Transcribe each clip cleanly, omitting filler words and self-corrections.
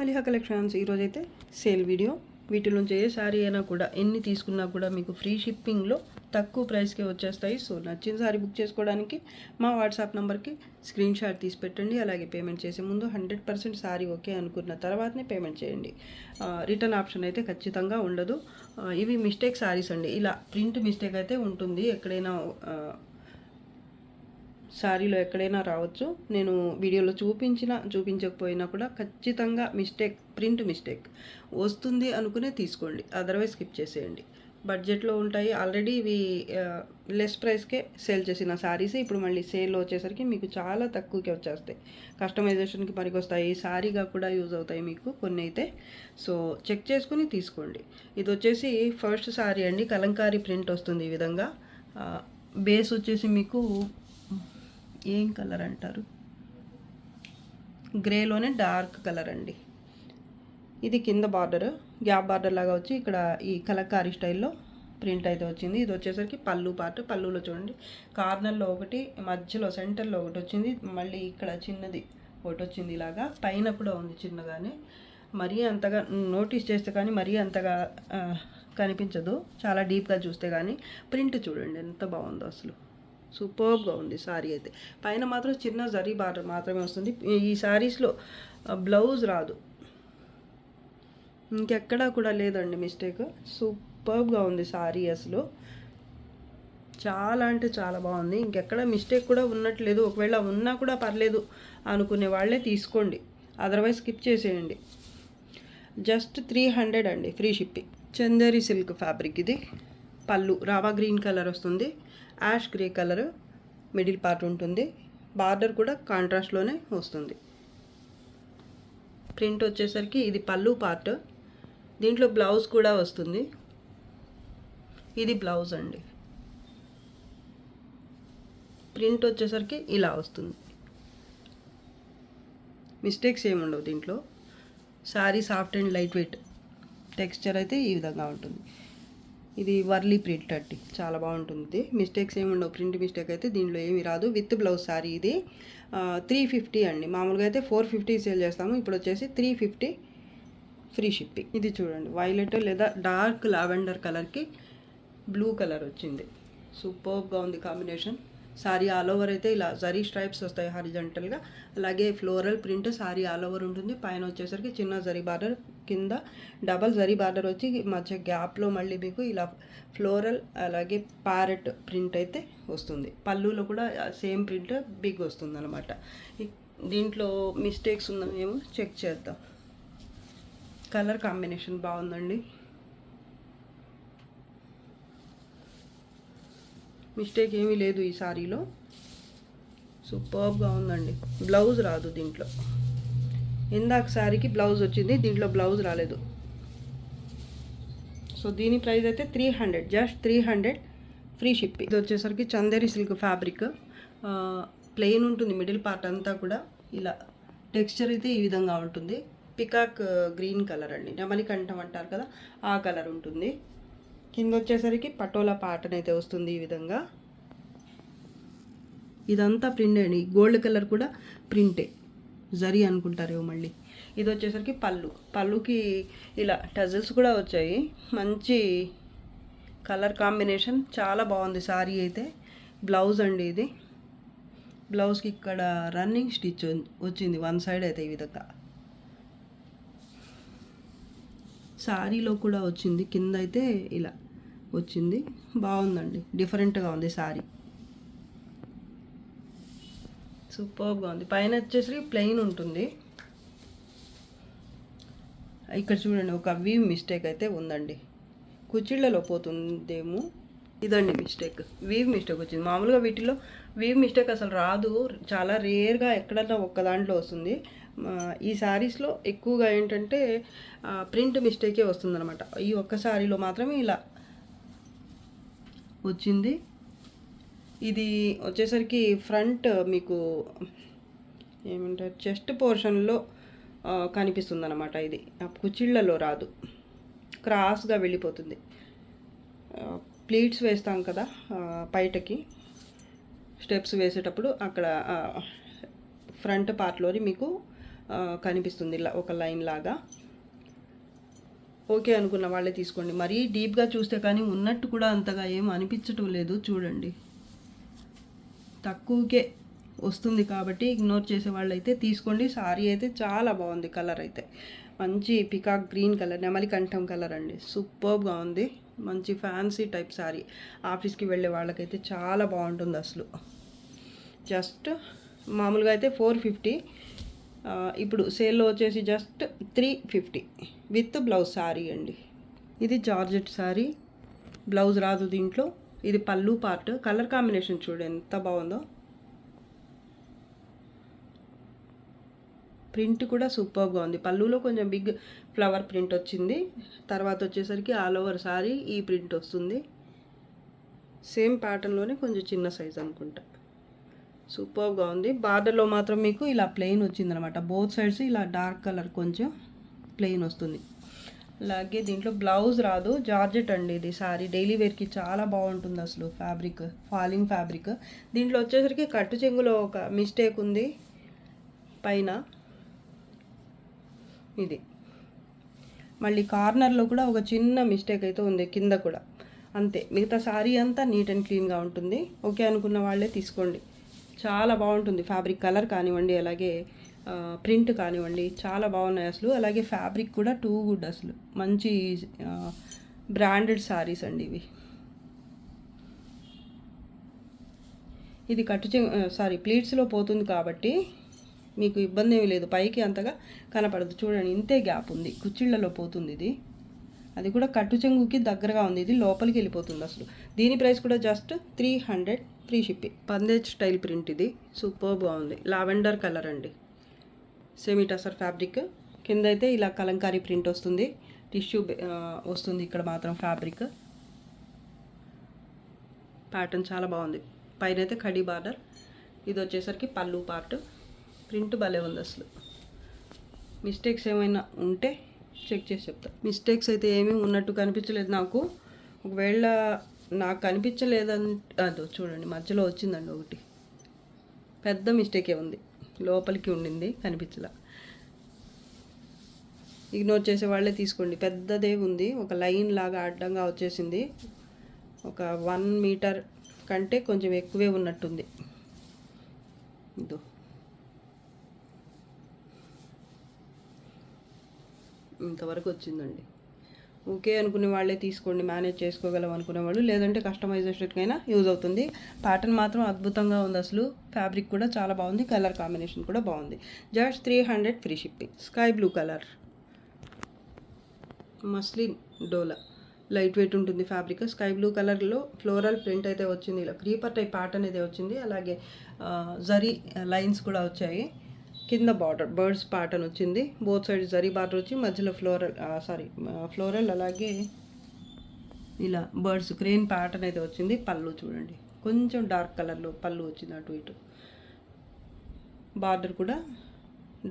Maliha collections ఈరోజైతే sale video. వీటిలోంచి ఏ శారీ అయినా కూడా ఎన్ని తీసుకున్నా కూడా మీకు ఫ్రీ షిప్పింగ్లో తక్కువ ప్రైస్కే వచ్చేస్తాయి. సో నచ్చిన శారీ బుక్ చేసుకోవడానికి మా వాట్సాప్ నెంబర్కి స్క్రీన్ షాట్ తీసి పెట్టండి. అలాగే పేమెంట్ చేసే ముందు 100% శారీ ఓకే అనుకున్న తర్వాతనే పేమెంట్ చేయండి. రిటర్న్ ఆప్షన్ అయితే ఖచ్చితంగా ఉండదు. ఇవి మిస్టేక్ శారీస్ అండి. ఇలా ప్రింట్ మిస్టేక్ అయితే ఉంటుంది. ఎక్కడైనా శారీలో ఎక్కడైనా రావచ్చు. నేను వీడియోలో చూపించకపోయినా కూడా ఖచ్చితంగా ప్రింట్ మిస్టేక్ వస్తుంది అనుకునే తీసుకోండి. అదర్వైజ్ స్కిప్ చేసేయండి. బడ్జెట్లో ఉంటాయి. ఆల్రెడీ ఇవి లెస్ ప్రైస్కే సేల్ చేసిన శారీస్ ఇప్పుడు మళ్ళీ సేల్లో వచ్చేసరికి మీకు చాలా తక్కువకే వచ్చేస్తాయి. కస్టమైజేషన్కి పనికొస్తాయి, శారీగా కూడా యూజ్ అవుతాయి మీకు కొన్ని అయితే. సో చెక్ చేసుకుని తీసుకోండి. ఇది వచ్చేసి ఫస్ట్ శారీ అండి. కలంకారీ ప్రింట్ వస్తుంది ఈ విధంగా. బేస్ వచ్చేసి మీకు ఏం కలర్ అంటారు, గ్రేలోనే డార్క్ కలర్ అండి. ఇది కింద బార్డర్, గ్యాప్ బార్డర్ లాగా వచ్చి ఇక్కడ ఈ కలంకారీ స్టైల్లో ప్రింట్ అయితే వచ్చింది. ఇది వచ్చేసరికి పళ్ళు పార్ట్. పళ్ళులో చూడండి, కార్నర్లో ఒకటి, మధ్యలో సెంటర్లో ఒకటి వచ్చింది, మళ్ళీ ఇక్కడ చిన్నది ఒకటి వచ్చింది. ఇలాగా పైన కూడా ఉంది చిన్నగానే. మరీ అంతగా నోటీస్ చేస్తే కానీ మరీ అంతగా కనిపించదు, చాలా డీప్గా చూస్తే కానీ. ప్రింట్ చూడండి ఎంత బాగుందో, అసలు సూపర్గా ఉంది శారీ అయితే. పైన మాత్రం చిన్న జరీ బార్డర్ మాత్రమే వస్తుంది. ఈ శారీస్లో బ్లౌజ్ రాదు, ఇంకెక్కడా కూడా లేదండి మిస్టేక్. సూపర్గా ఉంది శారీ, అసలు చాలా అంటే చాలా బాగుంది. ఇంకెక్కడ మిస్టేక్ కూడా ఉన్నట్లేదు. ఒకవేళ ఉన్నా కూడా పర్లేదు అనుకునే వాళ్ళే తీసుకోండి, అదర్వైజ్ స్కిప్ చేసేయండి. జస్ట్ 300 అండి, free shipping. Chanderi silk fabric ఇది. పళ్ళు రామా గ్రీన్ కలర్ వస్తుంది, ash grey colour middle part ఉంటుంది. బార్డర్ కూడా కాంట్రాస్ట్లోనే వస్తుంది. ప్రింట్ వచ్చేసరికి ఇది పళ్ళు పార్ట్. దీంట్లో బ్లౌజ్ కూడా వస్తుంది. ఇది బ్లౌజ్ అండి. ప్రింట్ వచ్చేసరికి ఇలా వస్తుంది. మిస్టేక్స్ ఏమి ఉండవు దీంట్లో. Sari soft and light weight. Texture అయితే ఈ విధంగా ఉంటుంది. ఇది వర్లీ ప్రింట్ అండి, చాలా బాగుంటుంది. మిస్టేక్స్ ఏమి ఉండవు. ప్రింట్ మిస్టేక్ అయితే దీంట్లో ఏమీ రాదు. విత్ బ్లౌజ్ శారీ ఇది. 350 అండి. మామూలుగా అయితే 450 సేల్ చేస్తాము, ఇప్పుడు వచ్చేసి 350 ఫ్రీ షిప్పింగ్. ఇది చూడండి, వైలెట్ లేదా డార్క్ లావెండర్ కలర్కి బ్లూ కలర్ వచ్చింది. సూపర్గా ఉంది కాంబినేషన్. శారీ ఆల్ ఓవర్ అయితే ఇలా జరీ స్ట్రైప్స్ వస్తాయి హారిజంటల్గా. అలాగే floral print sari all over ఉంటుంది. పైన వచ్చేసరికి చిన్న జరీ బార్డర్, కింద డబల్ జరీ బార్డర్ వచ్చి మధ్య గ్యాప్లో మళ్ళీ మీకు ఇలా ఫ్లోరల్ అలాగే ప్యారెట్ ప్రింట్ అయితే వస్తుంది. పళ్ళులో కూడా సేమ్ ప్రింట్ బిగ్ వస్తుంది అనమాట. దీంట్లో మిస్టేక్స్ ఉన్నాయేమో చెక్ చేద్దాం. కలర్ కాంబినేషన్ బాగుందండి, మిస్టేక్ ఏమీ లేదు ఈ శారీలో. సూపర్గా ఉందండి. బ్లౌజ్ రాదు దీంట్లో. ఇందాక శారీకి బ్లౌజ్ వచ్చింది, దీంట్లో బ్లౌజ్ రాలేదు. సో దీని ప్రైస్ అయితే 300, జస్ట్ 300 ఫ్రీ షిప్పింగ్. ఇది వచ్చేసరికి చందేరి సిల్క్ ఫ్యాబ్రిక్. ప్లెయిన్ ఉంటుంది మిడిల్ పార్ట్ అంతా కూడా. ఇలా టెక్స్చర్ అయితే ఈ విధంగా ఉంటుంది. పికాక్ గ్రీన్ కలర్ అండి, నెమలికంఠం అంటారు కదా, ఆ కలర్ ఉంటుంది. కింద వచ్చేసరికి పటోలా ప్యాటర్న్ అయితే వస్తుంది ఈ విధంగా. ఇదంతా ప్రింట్ అండి. గోల్డ్ కలర్ కూడా ప్రింటే, జరీ అనుకుంటారేమో మళ్ళీ. ఇది వచ్చేసరికి పళ్ళుకి ఇలా టజల్స్ కూడా వచ్చాయి. మంచి కలర్ కాంబినేషన్, చాలా బాగుంది శారీ అయితే. బ్లౌజ్ అండి ఇది. బ్లౌజ్కి ఇక్కడ రన్నింగ్ స్టిచ్ వచ్చింది వన్ సైడ్ అయితే ఈ విధంగా. శారీలో కూడా వచ్చింది, కింద అయితే ఇలా వచ్చింది. బాగుందండి, డిఫరెంట్గా ఉంది శారీ. సూపర్గా ఉంది. పైన వచ్చేసరికి ప్లెయిన్ ఉంటుంది. ఇక్కడ చూడండి, ఒక వీవ్ మిస్టేక్ అయితే ఉందండి. కుచ్చిళ్ళలో పోతుందేమో, ఇదండి మిస్టేక్. వీవ్ మిస్టేక్ వచ్చింది. మామూలుగా వీటిలో వీవ్ మిస్టేక్ అసలు రాదు, చాలా రేర్గా ఎక్కడన్నా ఒక్క దాంట్లో వస్తుంది. ఈ శారీస్లో ఎక్కువగా ఏంటంటే ప్రింట్ మిస్టేకే వస్తుందన్నమాట. ఈ ఒక్క శారీలో మాత్రమే ఇలా వచ్చింది. ఇది వచ్చేసరికి ఫ్రంట్ మీకు ఏమంటారు, చెస్ట్ పోర్షన్లో కనిపిస్తుంది అన్నమాట. ఇది కుచ్చిళ్ళలో రాదు, క్రాస్గా వెళ్ళిపోతుంది. ప్లీట్స్ వేస్తాం కదా పైటకి, స్టెప్స్ వేసేటప్పుడు అక్కడ ఫ్రంట్ పార్ట్లోని మీకు కనిపిస్తుంది ఇలా ఒక లైన్ లాగా. ఓకే అనుకున్న వాళ్ళే తీసుకోండి. మరీ డీప్గా చూస్తే కానీ ఉన్నట్టు కూడా అంతగా ఏం అనిపించటం లేదు. చూడండి, తక్కువకే వస్తుంది కాబట్టి ఇగ్నోర్ చేసే వాళ్ళు అయితే తీసుకోండి. సారీ అయితే చాలా బాగుంది. కలర్ అయితే మంచి పికాక్ గ్రీన్ కలర్, నెమలి కంఠం కలర్ అండి. సూపర్గా ఉంది. మంచి ఫ్యాన్సీ టైప్ సారీ. ఆఫీస్కి వెళ్ళే వాళ్ళకైతే చాలా బాగుంటుంది అసలు. జస్ట్ మామూలుగా అయితే 450, ఇప్పుడు సేల్లో వచ్చేసి జస్ట్ 350 విత్ బ్లౌజ్ సారీ అండి. ఇది జార్జెట్ సారీ, బ్లౌజ్ రాదు దీంట్లో. ఇది పళ్ళు పార్ట్. కలర్ కాంబినేషన్ చూడండి ఎంత బాగుందో. ప్రింట్ కూడా సూపర్గా ఉంది. పళ్ళులో కొంచెం బిగ్ ఫ్లవర్ ప్రింట్ వచ్చింది. తర్వాత వచ్చేసరికి ఆల్ ఓవర్ సారీ ఈ ప్రింట్ వస్తుంది. సేమ్ ప్యాటర్న్లోనే కొంచెం చిన్న సైజ్ అనుకుంటా. సూపర్గా ఉంది. బార్డర్లో మాత్రం మీకు ఇలా ప్లెయిన్ వచ్చిందనమాట. బోత్ సైడ్స్ ఇలా డార్క్ కలర్ కొంచెం ప్లెయిన్ వస్తుంది. అలాగే దీంట్లో బ్లౌజ్ రాదు. జార్జెట్ అండి ఇది సారీ. డైలీ వేర్కి చాలా బాగుంటుంది అసలు. Fabric falling fabric. దీంట్లో వచ్చేసరికి కట్టు చెంగులో ఒక మిస్టేక్ ఉంది పైన. ఇది మళ్ళీ కార్నర్లో కూడా ఒక చిన్న మిస్టేక్ అయితే ఉంది, కింద కూడా అంతే. మిగతా సారీ అంతా నీట్ అండ్ క్లీన్గా ఉంటుంది. ఓకే అనుకున్న వాళ్ళే తీసుకోండి. చాలా బాగుంటుంది ఫ్యాబ్రిక్. కలర్ కానివ్వండి, అలాగే ప్రింట్ కానివ్వండి, చాలా బాగున్నాయి అసలు. అలాగే ఫ్యాబ్రిక్ కూడా టూ గుడ్ అసలు. మంచి బ్రాండెడ్ సారీస్ అండి ఇవి. ఇది ప్లీట్స్లో పోతుంది కాబట్టి మీకు ఇబ్బంది ఏమీ లేదు. పైకి అంతగా కనపడదు. చూడండి, ఇంతే గ్యాప్ ఉంది. కుచ్చిళ్ళలో పోతుంది ఇది. అది కూడా కట్టు చెంగుకి దగ్గరగా ఉంది. ఇది లోపలికి వెళ్ళిపోతుంది అసలు. దీని ప్రైస్ కూడా just 300 free shipping. Bandhej style print ఇది. సూపర్ బాగుంది. లావెండర్ కలర్ అండి. Semi tussar fabric. కింద అయితే ఇలా కలంకారీ ప్రింట్ వస్తుంది. టిష్యూ వస్తుంది ఇక్కడ మాత్రం ఫ్యాబ్రిక్. ప్యాటర్న్ చాలా బాగుంది. పైన అయితే కడీ బార్డర్. ఇది వచ్చేసరికి పళ్ళు పార్ట్. ప్రింట్ భలే ఉంది అసలు. మిస్టేక్స్ ఏమైనా ఉంటే చెక్ చేసి చెప్తా. మిస్టేక్స్ అయితే ఏమీ ఉన్నట్టు కనిపించలేదు నాకు. ఒకవేళ నాకు కనిపించలేదంటే అదో చూడండి, మధ్యలో వచ్చిందండి ఒకటి పెద్ద మిస్టేకే ఉంది. లోపలికి ఉండింది, కనిపించలా. ఇగ్నోర్ చేసే వాళ్ళే తీసుకోండి. పెద్దదే ఉంది, ఒక లైన్ లాగా అడ్డంగా వచ్చేసింది. ఒక 1 మీటర్ కంటే కొంచెం ఎక్కువే ఉన్నట్టుంది. ఇదో ఇంతవరకు వచ్చిందండి. ఓకే అనుకునే వాళ్ళే తీసుకోండి. మేనేజ్ చేసుకోగలం అనుకునే వాళ్ళు, లేదంటే కస్టమైజేషన్కైనా యూజ్ అవుతుంది. ప్యాటర్న్ మాత్రం అద్భుతంగా ఉంది అసలు. ఫ్యాబ్రిక్ కూడా చాలా బాగుంది. కలర్ కాంబినేషన్ కూడా బాగుంది. Just 300 free shipping. Sky blue colour, muslin డోలా, లైట్ వెయిట్ ఉంటుంది ఫ్యాబ్రిక్. స్కై బ్లూ కలర్లో ఫ్లోరల్ ప్రింట్ అయితే వచ్చింది. ఇలా క్రీపర్ టైప్ ప్యాటర్న్ అయితే వచ్చింది. అలాగే జరీ లైన్స్ కూడా వచ్చాయి. కింద బార్డర్ బర్డ్స్ ప్యాటర్న్ వచ్చింది. బోత్ సైడ్ జరీ బార్డర్ వచ్చి మధ్యలో ఫ్లోరల్ అలాగే ఇలా బర్డ్స్ క్రేన్ ప్యాటర్న్ అయితే వచ్చింది. పళ్ళు చూడండి, కొంచెం డార్క్ కలర్లో పళ్ళు వచ్చింది. అటు ఇటు బార్డర్ కూడా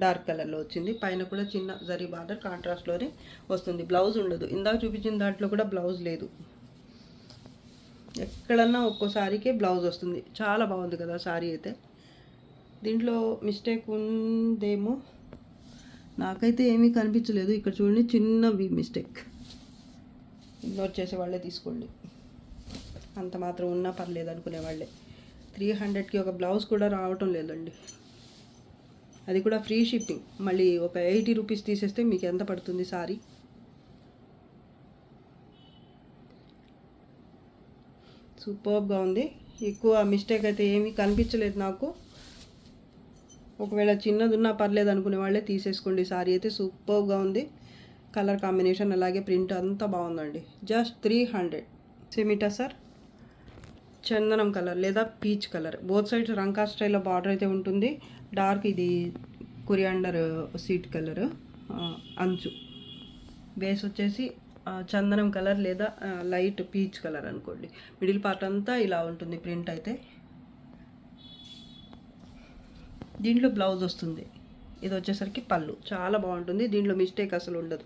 డార్క్ కలర్లో వచ్చింది. పైన కూడా చిన్న జరీ బార్డర్ కాంట్రాస్ట్లోనే వస్తుంది. బ్లౌజ్ ఉండదు. ఇందాక చూపించిన దాంట్లో కూడా బ్లౌజ్ లేదు. ఎక్కడన్నా ఒక్కోసారికే బ్లౌజ్ వస్తుంది. చాలా బాగుంది కదా సారీ అయితే. దీంట్లో మిస్టేక్ ఉందేమో, నాకైతే ఏమీ కనిపించలేదు. ఇక్కడ చూడండి, చిన్న మిస్టేక్. ఇగ్నోర్ చేసే వాళ్ళే తీసుకోండి. అంత మాత్రం ఉన్నా పర్లేదు అనుకునే వాళ్ళే. 300కి ఒక బ్లౌజ్ కూడా రావటం లేదండి. అది కూడా ఫ్రీ షిప్పింగ్. మళ్ళీ ఒక 80 రూపీస్ తీసేస్తే మీకు ఎంత పడుతుంది సారీ? సూపర్గా ఉంది. ఎక్కువ మిస్టేక్ అయితే ఏమీ కనిపించలేదు నాకు. ఒకవేళ చిన్నది ఉన్నా పర్లేదు అనుకునే వాళ్ళే తీసేసుకోండి. సారీ అయితే సూపర్గా ఉంది. కలర్ కాంబినేషన్ అలాగే ప్రింట్ అంతా బాగుందండి. జస్ట్ 300. సెమీ టసర్ చందనం కలర్ లేదా పీచ్ కలర్. బోత్ సైడ్స్ రంకా స్టైల్లో బార్డర్ అయితే ఉంటుంది. డార్క్ ఇది కొరియాండర్ సీడ్ కలర్. అంచు బేస్ వచ్చేసి చందనం కలర్ లేదా లైట్ పీచ్ కలర్ అనుకోండి. మిడిల్ పార్ట్ అంతా ఇలా ఉంటుంది ప్రింట్ అయితే. దీంట్లో బ్లౌజ్ వస్తుంది. ఇది వచ్చేసరికి పళ్ళు. చాలా బాగుంటుంది. దీంట్లో మిస్టేక్ అసలు ఉండదు.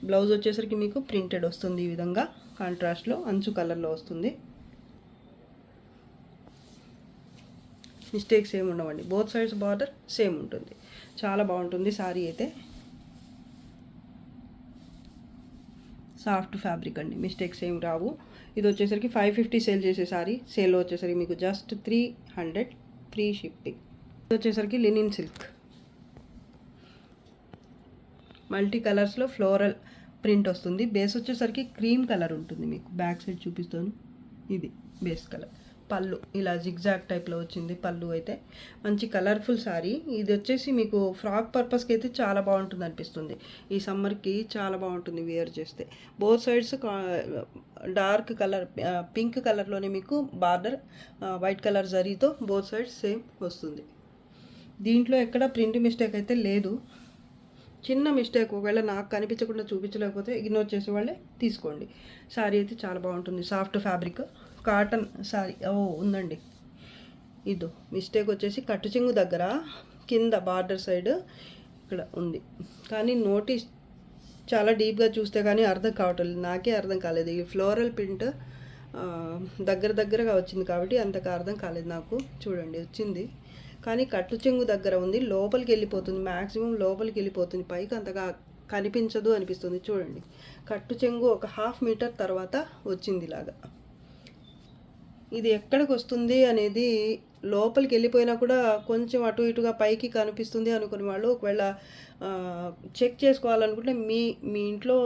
బ్లౌజ్ వచ్చేసరికి మీకు ప్రింటెడ్ వస్తుంది. ఈ విధంగా కాంట్రాస్ట్లో అంచు కలర్లో వస్తుంది. మిస్టేక్స్ ఏమి ఉండవండి. బోత్ సైడ్స్ బార్డర్ సేమ్ ఉంటుంది. చాలా బాగుంటుంది సారీ అయితే. సాఫ్ట్ ఫ్యాబ్రిక్ అండి, మిస్టేక్స్ ఏం రావు. ఇది వచ్చేసరికి 550 సేల్ చేసే సారీ, సేల్లో వచ్చేసరికి మీకు జస్ట్ 300 ఫ్రీ షిప్పింగ్. ఇది వచ్చేసరికి లినిన్ సిల్క్, మల్టీ కలర్స్లో ఫ్లోరల్ ప్రింట్ వస్తుంది. బేస్ వచ్చేసరికి క్రీమ్ కలర్ ఉంటుంది. మీకు బ్యాక్ సైడ్ చూపిస్తాను, ఇది బేస్ కలర్. పళ్ళు ఇలా జిగ్జాగ్ టైప్లో వచ్చింది పళ్ళు అయితే. మంచి కలర్ఫుల్ శారీ. ఇది వచ్చేసి మీకు ఫ్రాక్ పర్పస్కి అయితే చాలా బాగుంటుంది అనిపిస్తుంది. ఈ సమ్మర్కి చాలా బాగుంటుంది వేర్ చేస్తే. Both sides dark colour pink కలర్లోనే మీకు బార్డర్ వైట్ కలర్ జరీతో బోత్ సైడ్స్ సేమ్ వస్తుంది. దీంట్లో ఎక్కడ ప్రింట్ మిస్టేక్ అయితే లేదు. చిన్న మిస్టేక్ ఒకవేళ నాకు కనిపించకుండా చూపించలేకపోతే ఇగ్నోర్ చేసే వాళ్ళే తీసుకోండి. శారీ అయితే చాలా బాగుంటుంది. Soft fabric cotton sari. ఉందండి, ఇదో మిస్టేక్ వచ్చేసి కట్టు చెంగు దగ్గర కింద బార్డర్ సైడ్ ఇక్కడ ఉంది, కానీ నోటీస్ చాలా డీప్గా చూస్తే కానీ అర్థం కావట్లేదు. నాకే అర్థం కాలేదు. ఈ ఫ్లోరల్ ప్రింట్ దగ్గరగా వచ్చింది కాబట్టి అంతగా అర్థం కాలేదు నాకు. చూడండి వచ్చింది, కానీ కట్టు చెంగు దగ్గర ఉంది, లోపలికి వెళ్ళిపోతుంది, మ్యాక్సిమం లోపలికి వెళ్ళిపోతుంది, పైకి అంతగా కనిపించదు అనిపిస్తుంది. చూడండి, కట్టు చెంగు ఒక 1/2 మీటర్ తర్వాత వచ్చింది ఇలాగా. ఇది ఎక్కడికి వస్తుంది అనేది లోపలికి వెళ్ళిపోయినా కూడా కొంచెం అటు ఇటుగా పైకి కనిపిస్తుంది అనుకునే వాళ్ళు ఒకవేళ చెక్ చేసుకోవాలనుకుంటే మీ ఇంట్లో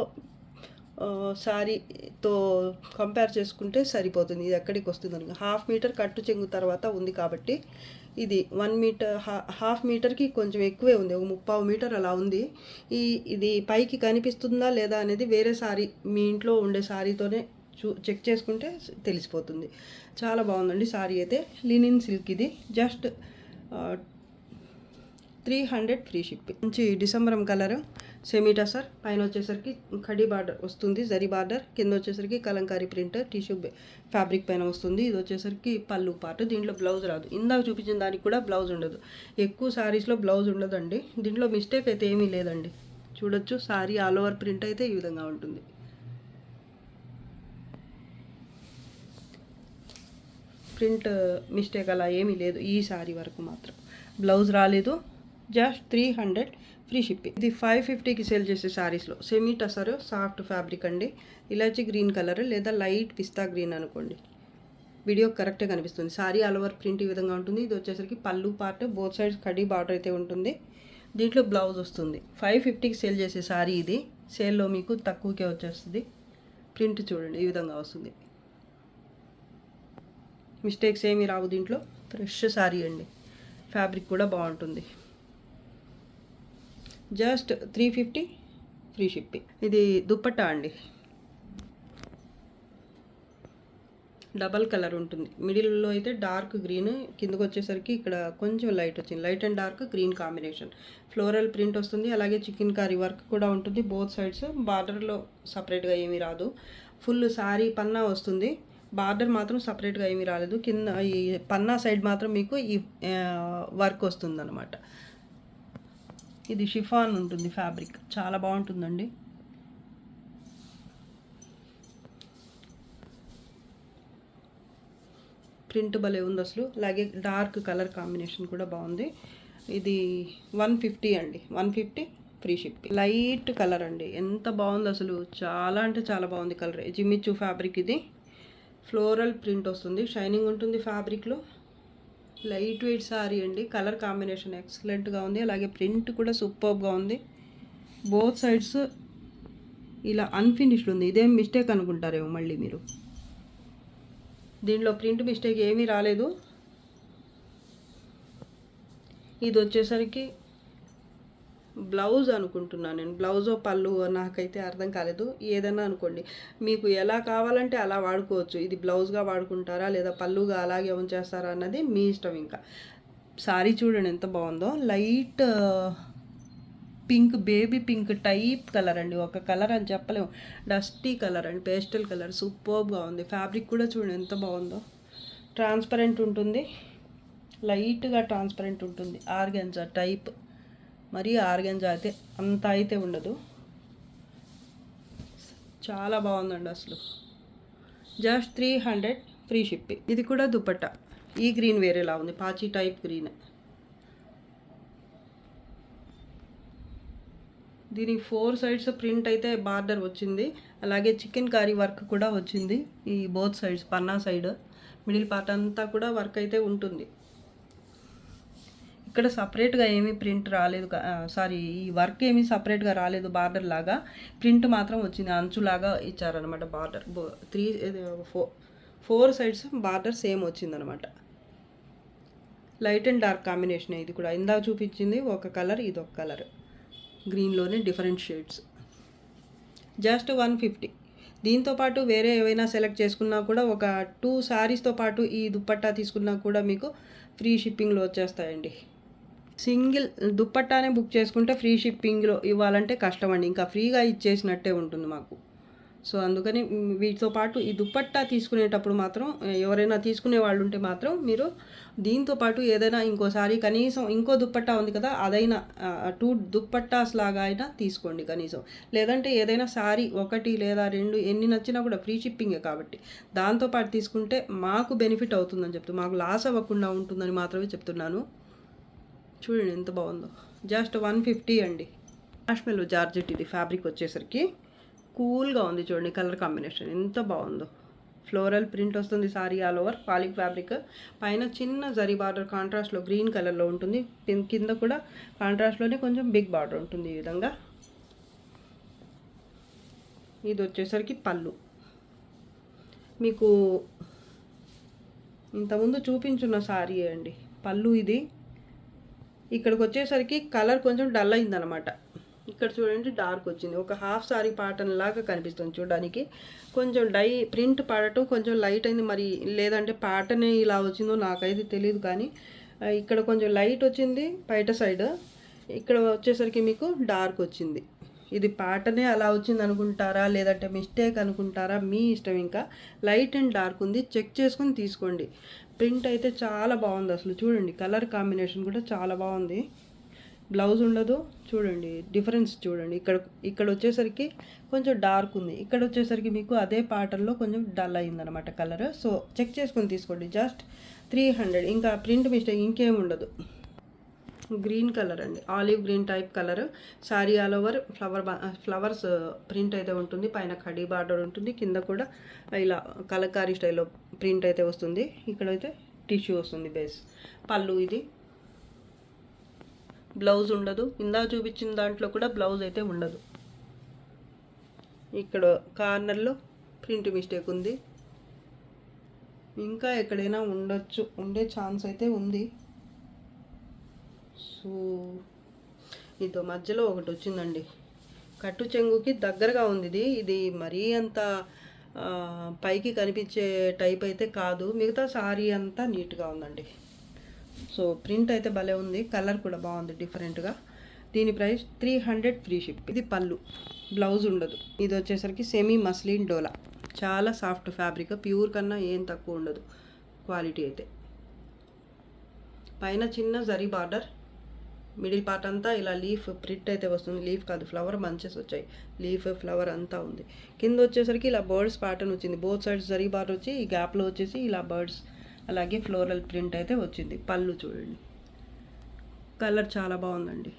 శారీతో కంపేర్ చేసుకుంటే సరిపోతుంది. ఇది ఎక్కడికి వస్తుంది అని 1/2 మీటర్ కట్టు చెంగు తర్వాత ఉంది కాబట్టి ఇది 1 మీటర్ 1/2 మీటర్కి కొంచెం ఎక్కువే ఉంది, ఒక 3/4 మీటర్ అలా ఉంది. ఇది పైకి కనిపిస్తుందా లేదా అనేది వేరే శారీ మీ ఇంట్లో ఉండే శారీతోనే చెక్ చేసుకుంటే తెలిసిపోతుంది. చాలా బాగుందండి శారీ అయితే. లినిన్ సిల్క్, ఇది జస్ట్ 300 ఫ్రీ షిప్పింగ్. మంచి డిసెంబరం కలర్ సెమీ టసర్, పైన వచ్చేసరికి ఖడీ బార్డర్ వస్తుంది, జరీ బార్డర్, కింద వచ్చేసరికి కలంకారీ ప్రింట్ టిష్యూ ఫ్యాబ్రిక్ పైన వస్తుంది. ఇది వచ్చేసరికి పళ్ళు పార్ట్. దీంట్లో బ్లౌజ్ రాదు. ఇందాక చూపించిన దానికి కూడా బ్లౌజ్ ఉండదు. ఎక్కువ శారీస్లో బ్లౌజ్ ఉండదండి. దీంట్లో మిస్టేక్ అయితే ఏమీ లేదండి. చూడొచ్చు, శారీ ఆల్ ఓవర్ ప్రింట్ అయితే ఈ విధంగా ఉంటుంది. ప్రింట్ మిస్టేక్ అలా ఏమీ లేదు ఈ శారీ వరకు మాత్రం. బ్లౌజ్ రాలేదు. Just 300 free shipping. ఇది 550కి సేల్ చేసే శారీస్లో సెమీ టసర్ సాఫ్ట్ ఫ్యాబ్రిక్ అండి. ఇలాచి గ్రీన్ కలర్ లేదా లైట్ పిస్తా గ్రీన్ అనుకోండి, వీడియో కరెక్ట్గా కనిపిస్తుంది. శారీ ఆల్ ఓవర్ ప్రింట్ ఈ విధంగా ఉంటుంది. ఇది వచ్చేసరికి పళ్ళు part, both sides khadi border అయితే ఉంటుంది. దీంట్లో బ్లౌజ్ వస్తుంది. 550కి సేల్ చేసే శారీ ఇది. సేల్లో మీకు తక్కువకే వచ్చేస్తుంది. ప్రింట్ చూడండి ఈ విధంగా వస్తుంది. మిస్టేక్స్ ఏమీ రావు దీంట్లో. ఫ్రెష్ శారీ అండి. ఫ్యాబ్రిక్ కూడా బాగుంటుంది. Just 350 free shipping. ఇది దుప్పట్టా అండి, డబల్ కలర్ ఉంటుంది. మిడిల్లో అయితే డార్క్ గ్రీన్, కిందకు వచ్చేసరికి ఇక్కడ కొంచెం లైట్ వచ్చింది. Light and dark green combination. Floral print వస్తుంది, అలాగే చికెన్ కర్రీ వర్క్ కూడా ఉంటుంది బోత్ సైడ్స్. బార్డర్లో సపరేట్గా ఏమీ రాదు. ఫుల్ శారీ పన్నా వస్తుంది. బార్డర్ మాత్రం సపరేట్గా ఏమీ రాలేదు. కింద ఈ పన్నా సైడ్ మాత్రం మీకు ఈ వర్క్ వస్తుంది అన్నమాట. ఇది షిఫాన్ ఉంటుంది ఫ్యాబ్రిక్, చాలా బాగుంటుందండి. ప్రింట్ భలే ఉంది అసలు. అలాగే డార్క్ కలర్ కాంబినేషన్ కూడా బాగుంది. ఇది 150 అండి, 150 ఫ్రీ షిప్పింగ్. లైట్ కలర్ అండి, ఎంత బాగుంది అసలు. చాలా అంటే చాలా బాగుంది కలర్. జిమ్మిచూ ఫ్యాబ్రిక్ ఇది. ఫ్లోరల్ ప్రింట్ వస్తుంది, షైనింగ్ ఉంటుంది ఫ్యాబ్రిక్లో. లైట్ వెయిట్ శారీ అండి. కలర్ కాంబినేషన్ ఎక్సలెంట్గా ఉంది, అలాగే ప్రింట్ కూడా సూపర్గా ఉంది. బోత్ సైడ్స్ ఇలా అన్ఫినిష్డ్ ఉంది. ఇదేం మిస్టేక్ అనుకుంటారేమో మళ్ళీ మీరు. దీంట్లో ప్రింట్ మిస్టేక్ ఏమీ రాలేదు. ఇది వచ్చేసరికి బ్లౌజ్ అనుకుంటున్నాను నేను. బ్లౌజో పళ్ళు నాకైతే అర్థం కాలేదు. ఏదైనా అనుకోండి, మీకు ఎలా కావాలంటే అలా వాడుకోవచ్చు. ఇది బ్లౌజ్గా వాడుకుంటారా లేదా పళ్ళుగా అలాగే ఉంచేస్తారా అన్నది మీ ఇష్టం. ఇంకా సారీ చూడండి ఎంత బాగుందో. Light pink, baby pink type colour అండి. ఒక కలర్ అని చెప్పలేము, డస్టీ కలర్ అండి, పేస్టల్ కలర్. సూపర్గా ఉంది. ఫ్యాబ్రిక్ కూడా చూడండి ఎంత బాగుందో. ట్రాన్స్పరెంట్ ఉంటుంది, లైట్గా ట్రాన్స్పరెంట్ ఉంటుంది. ఆర్గెన్జా టైప్, మరి ఆర్గెన్జా అయితే అంత అయితే ఉండదు. చాలా బాగుందండి అసలు. Just 300 free shipping. ఇది కూడా దుపట్టా. ఈ గ్రీన్ వేరేలా ఉంది, పాచి టైప్ గ్రీన్. దీనికి 4 సైడ్స్ ప్రింట్ అయితే బార్డర్ వచ్చింది. అలాగే చికెన్ కర్రీ వర్క్ కూడా వచ్చింది. ఈ బోత్ సైడ్స్ పన్నా సైడ్ మిడిల్ పార్ట్ అంతా కూడా వర్క్ అయితే ఉంటుంది. ఇక్కడ సపరేట్గా ఏమీ ప్రింట్ రాలేదు, సారీ ఈ వర్క్ ఏమీ సపరేట్గా రాలేదు. బార్డర్ లాగా ప్రింట్ మాత్రం వచ్చింది, అంచులాగా ఇచ్చారనమాట. బార్డర్ 4 సైడ్స్ బార్డర్ సేమ్ వచ్చిందనమాట. Light and dark combination. ఇది కూడా ఇందాక చూపించింది ఒక కలర్, ఇది ఒక కలర్, గ్రీన్లోనే డిఫరెంట్ షేడ్స్. జస్ట్ 150. దీంతో పాటు వేరే ఏవైనా సెలెక్ట్ చేసుకున్నా కూడా ఒక 2 శారీస్తో పాటు ఈ దుప్పట్టా తీసుకున్నా కూడా మీకు ఫ్రీ షిప్పింగ్లో వచ్చేస్తాయండి. సింగిల్ దుప్పట్టానే బుక్ చేసుకుంటే ఫ్రీ షిప్పింగ్లో ఇవ్వాలంటే కష్టం అండి, ఇంకా ఫ్రీగా ఇచ్చేసినట్టే ఉంటుంది మాకు. సో అందుకని వీటితో పాటు ఈ దుప్పట్టా తీసుకునేటప్పుడు మాత్రం ఎవరైనా తీసుకునే వాళ్ళు ఉంటే మాత్రం మీరు దీంతో పాటు ఏదైనా ఇంకోసారి కనీసం ఇంకో దుప్పట్టా ఉంది కదా, అదైనా 2 దుప్పట్టాస్ లాగా అయినా తీసుకోండి కనీసం. లేదంటే ఏదైనా సారీ 1 లేదా 2 ఎన్ని నచ్చినా కూడా ఫ్రీ షిప్పింగే కాబట్టి దాంతోపాటు తీసుకుంటే మాకు బెనిఫిట్ అవుతుందని చెప్తూ, మాకు లాస్ అవ్వకుండా ఉంటుందని మాత్రమే చెప్తున్నాను. చూడండి ఎంత బాగుందో. జస్ట్ 150 అండి. కాశ్మీర్లో జార్జెట్. ఇది ఫ్యాబ్రిక్ వచ్చేసరికి కూల్గా ఉంది. చూడండి కలర్ కాంబినేషన్ ఎంత బాగుందో. ఫ్లోరల్ ప్రింట్ వస్తుంది సారీ ఆల్ ఓవర్. పాలిక్ ఫ్యాబ్రిక్. పైన చిన్న జరీ బార్డర్ కాంట్రాస్ట్లో గ్రీన్ కలర్లో ఉంటుంది. కింద కూడా కాంట్రాస్ట్లోనే కొంచెం బిగ్ బార్డర్ ఉంటుంది ఈ విధంగా. ఇది వచ్చేసరికి పళ్ళు. మీకు ఇంతకుముందు చూపించున్న సారీ అండి పళ్ళు ఇది. ఇక్కడికి వచ్చేసరికి కలర్ కొంచెం డల్ అయిందనమాట. ఇక్కడ చూడండి డార్క్ వచ్చింది. ఒక హాఫ్ సారీ ప్యాటర్న్ లాగా కనిపిస్తుంది చూడడానికి. కొంచెం ప్రింట్ పడటం కొంచెం లైట్ అయింది. మరి లేదంటే ప్యాటర్న్ ఇలా వచ్చిందో నాకైతే తెలియదు, కానీ ఇక్కడ కొంచెం లైట్ వచ్చింది బయట సైడ్. ఇక్కడ వచ్చేసరికి మీకు డార్క్ వచ్చింది. ఇది ప్యాటర్నే అలా వచ్చింది అనుకుంటారా లేదంటే మిస్టేక్ అనుకుంటారా, మీ ఇష్టం. ఇంకా లైట్ అండ్ డార్క్ ఉంది, చెక్ చేసుకొని తీసుకోండి. ప్రింట్ అయితే చాలా బాగుంది అసలు. చూడండి కలర్ కాంబినేషన్ కూడా చాలా బాగుంది. బ్లౌజ్ ఉండదు. చూడండి డిఫరెన్స్ చూడండి. ఇక్కడ వచ్చేసరికి కొంచెం డార్క్ ఉంది, ఇక్కడ వచ్చేసరికి మీకు అదే ప్యాటర్న్లో కొంచెం డల్ అయిందనమాట కలర్. సో చెక్ చేసుకొని తీసుకోండి. జస్ట్ 300. ఇంకా ప్రింట్ మిస్టేక్ ఇంకేం ఉండదు. గ్రీన్ కలర్ అండి, olive green type colour. Sorry all over flowers print అయితే ఉంటుంది. పైన కడీ బార్డర్ ఉంటుంది, కింద కూడా ఇలా కలకారీ స్టైల్లో ప్రింట్ అయితే వస్తుంది. ఇక్కడైతే టిష్యూ వస్తుంది బేస్. పళ్ళు ఇది. బ్లౌజ్ ఉండదు. ఇందా చూపించిన దాంట్లో కూడా బ్లౌజ్ అయితే ఉండదు. ఇక్కడ కార్నర్లో ప్రింట్ మిస్టేక్ ఉంది. ఇంకా ఎక్కడైనా ఉండొచ్చు, ఉండే ఛాన్స్ అయితే ఉంది. సో ఇదో మధ్యలో ఒకటి వచ్చిందండి. కట్టు చెంగుకి దగ్గరగా ఉంది ఇది మరీ అంత పైకి కనిపించే టైప్ అయితే కాదు. మిగతా సారీ అంతా నీట్గా ఉందండి. సో ప్రింట్ అయితే భలే ఉంది, కలర్ కూడా బాగుంది డిఫరెంట్గా. దీని ప్రైస్ 300 ఫ్రీ షిప్. ఇది పళ్ళు. బ్లౌజ్ ఉండదు. ఇది వచ్చేసరికి సెమీ మస్లిన్ డోలా. చాలా సాఫ్ట్ ఫ్యాబ్రిక్, ప్యూర్ కన్నా ఏం తక్కువ ఉండదు క్వాలిటీ అయితే. పైన చిన్న జరీ బార్డర్, మిడిల్ పార్ట్ అంతా ఇలా లీఫ్ ప్రింట్ అయితే వస్తుంది. లీఫ్ కాదు, ఫ్లవర్ మంచెస్ వచ్చాయి. లీఫ్ ఫ్లవర్ అంతా ఉంది. కింద వచ్చేసరికి ఇలా బర్డ్స్ ప్యాటర్న్ వచ్చింది. బోత్ సైడ్స్ జరీ బార్డర్ వచ్చి ఈ గ్యాప్లో వచ్చేసి ఇలా బర్డ్స్, అలాగే ఫ్లోరల్ ప్రింట్ అయితే వచ్చింది. పళ్ళు చూడండి, కలర్ చాలా బాగుందండి.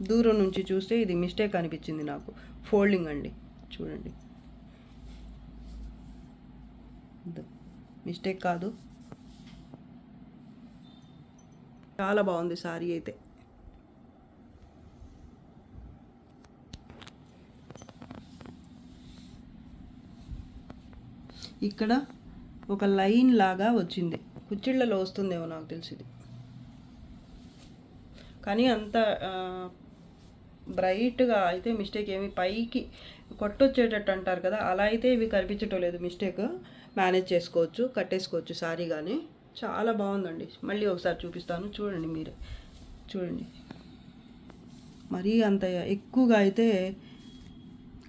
దూరం నుంచి చూస్తే ఇది మిస్టేక్ అనిపించింది నాకు. ఫోల్డింగ్ అండి చూడండి, మిస్టేక్ కాదు, చాలా బాగుంది సారీ అయితే. ఇక్కడ ఒక లైన్ లాగా వచ్చింది, కుచ్చిళ్ళలో వస్తుందేమో నాకు తెలిసింది, కానీ అంత బ్రైట్గా అయితే మిస్టేక్ ఏమి, పైకి కొట్టొచ్చేటట్టు అంటారు కదా, అలా అయితే ఇవి కనిపించటం లేదు. మిస్టేక్ మేనేజ్ చేసుకోవచ్చు, కట్టేసుకోవచ్చు సారీ. కానీ చాలా బాగుందండి. మళ్ళీ ఒకసారి చూపిస్తాను చూడండి, మీరే చూడండి. మరీ అంత ఎక్కువగా అయితే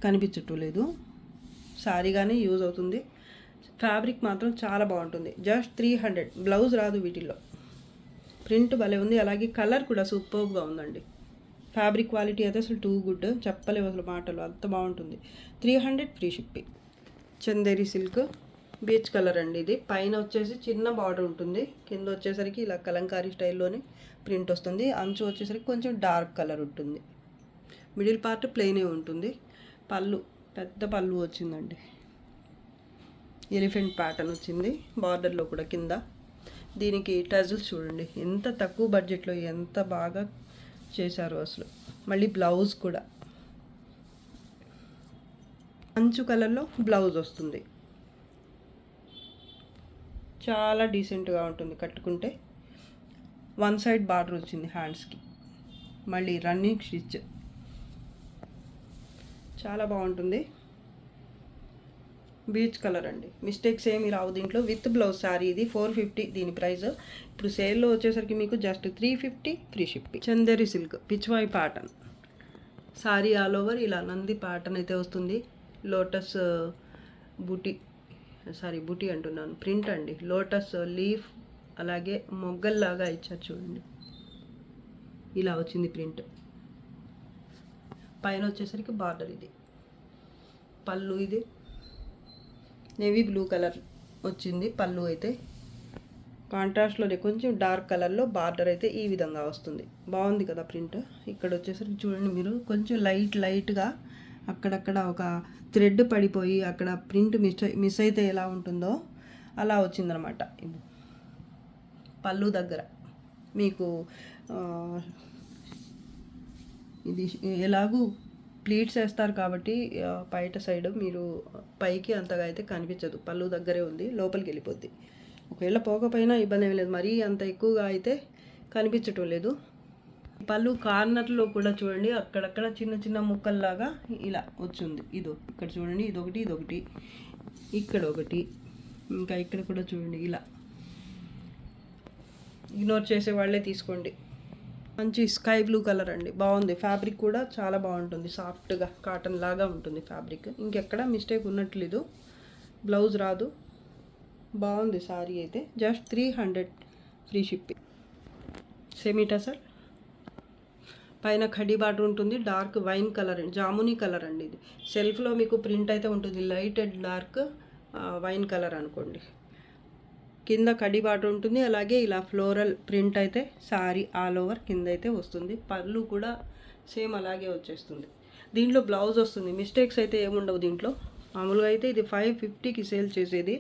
కనిపించటం లేదు. సారీగానే యూజ్ అవుతుంది. ఫ్యాబ్రిక్ మాత్రం చాలా బాగుంటుంది. జస్ట్ 300. బ్లౌజ్ రాదు వీటిల్లో. ప్రింట్ భలే ఉంది, అలాగే కలర్ కూడా సూపర్గా ఉందండి. ఫ్యాబ్రిక్ క్వాలిటీ అయితే అసలు టూ గుడ్, చెప్పలేవు అసలు మాటలు, అంత బాగుంటుంది. 300 free shipping. Chanderi silk. Beach colour అండి ఇది. పైన వచ్చేసి చిన్న బార్డర్ ఉంటుంది, కింద వచ్చేసరికి ఇలా కలంకారీ స్టైల్లోనే ప్రింట్ వస్తుంది. అంచు వచ్చేసరికి కొంచెం డార్క్ కలర్ ఉంటుంది. మిడిల్ పార్ట్ ప్లెయినే ఉంటుంది. పళ్ళు పెద్ద పళ్ళు వచ్చిందండి, ఎలిఫెంట్ ప్యాటర్న్ వచ్చింది బార్డర్లో కూడా కింద. దీనికి టజిల్స్ చూడండి ఎంత తక్కువ బడ్జెట్లో ఎంత బాగా చేశారు అసలు. మళ్ళీ బ్లౌజ్ కూడా అంచు కలర్లో బ్లౌజ్ వస్తుంది. చాలా డీసెంట్గా ఉంటుంది కట్టుకుంటే. వన్ సైడ్ బార్డర్ వచ్చింది హ్యాండ్స్కి, మళ్ళీ రన్నింగ్ స్టిచ్, చాలా బాగుంటుంది. బీచ్ కలర్ అండి, మిస్టేక్స్ ఏమి రావు దీంట్లో. విత్ బ్లౌజ్ శారీ ఇది 450 దీని ప్రైస్. ఇప్పుడు సేల్లో వచ్చేసరికి మీకు just 350 free shipping. Chanderi silk Pichwai pattern sari all over ఇలా నంది ప్యాటర్న్ అయితే వస్తుంది. లోటస్ బూటీ బూటీ అంటున్నాను, ప్రింట్ అండి. లోటస్ లీఫ్ అలాగే మొగ్గల్లాగా ఇచ్చారు చూడండి, ఇలా వచ్చింది ప్రింట్. పైన వచ్చేసరికి బార్డర్ ఇది. పళ్ళు ఇది నేవీ బ్లూ కలర్ వచ్చింది పళ్ళు అయితే. కాంట్రాస్ట్లోనే కొంచెం డార్క్ కలర్లో బార్డర్ అయితే ఈ విధంగా వస్తుంది. బాగుంది కదా ప్రింట్. ఇక్కడ వచ్చేసరికి చూడండి మీరు, కొంచెం లైట్గా అక్కడక్కడ ఒక థ్రెడ్ పడిపోయి అక్కడ ప్రింట్ మిస్ అయితే ఎలా ఉంటుందో అలా వచ్చిందనమాట. పళ్ళు దగ్గర మీకు ఇది ఎలాగూ ప్లీట్స్ వేస్తారు కాబట్టి బయట సైడ్ మీరు పైకి అంతగా అయితే కనిపించదు, పళ్ళు దగ్గరే ఉంది, లోపలికి వెళ్ళిపోద్ది. ఒకవేళ పోకపోయినా ఇబ్బంది ఏమి లేదు, మరీ అంత ఎక్కువగా అయితే కనిపించటం లేదు. పళ్ళు కార్నర్లో కూడా చూడండి అక్కడక్కడ చిన్న చిన్న ముక్కల్లాగా ఇలా వచ్చింది. ఇక్కడ చూడండి, ఇదొకటి, ఇక్కడ ఒకటి, ఇంకా ఇక్కడ కూడా చూడండి ఇలా. ఇగ్నోర్ చేసే వాళ్ళే తీసుకోండి. మంచి స్కై బ్లూ కలర్ అండి, బాగుంది. ఫ్యాబ్రిక్ కూడా చాలా బాగుంటుంది, సాఫ్ట్గా కాటన్ లాగా ఉంటుంది ఫ్యాబ్రిక్. ఇంకెక్కడ మిస్టేక్ ఉన్నట్లేదు. బ్లౌజ్ రాదు, బాగుంది సారీ అయితే. Just 300 free shipping. Semi tussar పైన ఖడీ బార్డర్ ఉంటుంది. డార్క్ వైన్ కలర్ అండి, జామునీ కలర్ అండి ఇది. సెల్ఫ్లో మీకు ప్రింట్ అయితే ఉంటుంది, light and dark wine colour అనుకోండి. కింద కడి బార్డర్ ఉంటుంది, అలాగే ఇలా ఫ్లోరల్ ప్రింట్ అయితే సారీ ఆల్ ఓవర్ కింద అయితే వస్తుంది. పళ్ళు కూడా సేమ్ అలాగే వచ్చేస్తుంది. దీంట్లో బ్లౌజ్ వస్తుంది, మిస్టేక్స్ అయితే ఏముండవు దీంట్లో. మామూలుగా అయితే ఇది 550కి సేల్ చేసేది.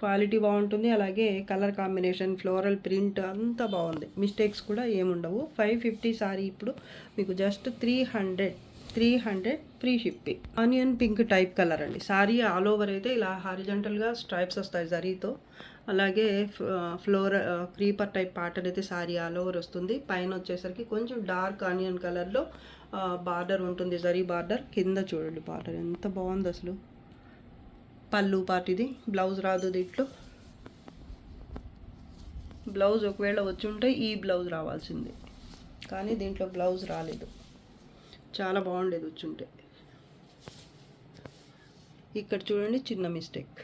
క్వాలిటీ బాగుంటుంది, అలాగే కలర్ కాంబినేషన్, ఫ్లోరల్ ప్రింట్ అంతా బాగుంది. మిస్టేక్స్ కూడా ఏముండవు. 550 సారీ ఇప్పుడు మీకు just 300 free shipping. Onion pink type colour అండి. సారీ ఆల్ ఓవర్ అయితే ఇలా హారిజంటల్గా స్ట్రైప్స్ వస్తాయి జరీతో, అలాగే క్రీపర్ టైప్ ప్యాటర్న్ అయితే సారీ ఆల్ ఓవర్ వస్తుంది. పైన వచ్చేసరికి కొంచెం డార్క్ ఆనియన్ కలర్లో బార్డర్ ఉంటుంది, జరీ బార్డర్. కింద చూడండి బార్డర్ ఎంత బాగుంది అసలు. పళ్ళు పార్ట్ ఇది. బ్లౌజ్ రాదు దీంట్లో. బ్లౌజ్ ఒకవేళ వచ్చి ఉంటే ఈ బ్లౌజ్ రావాల్సింది, కానీ దీంట్లో బ్లౌజ్ రాలేదు. చాలా బాగుండేది వచ్చుంటే. ఇక్కడ చూడండి చిన్న మిస్టేక్.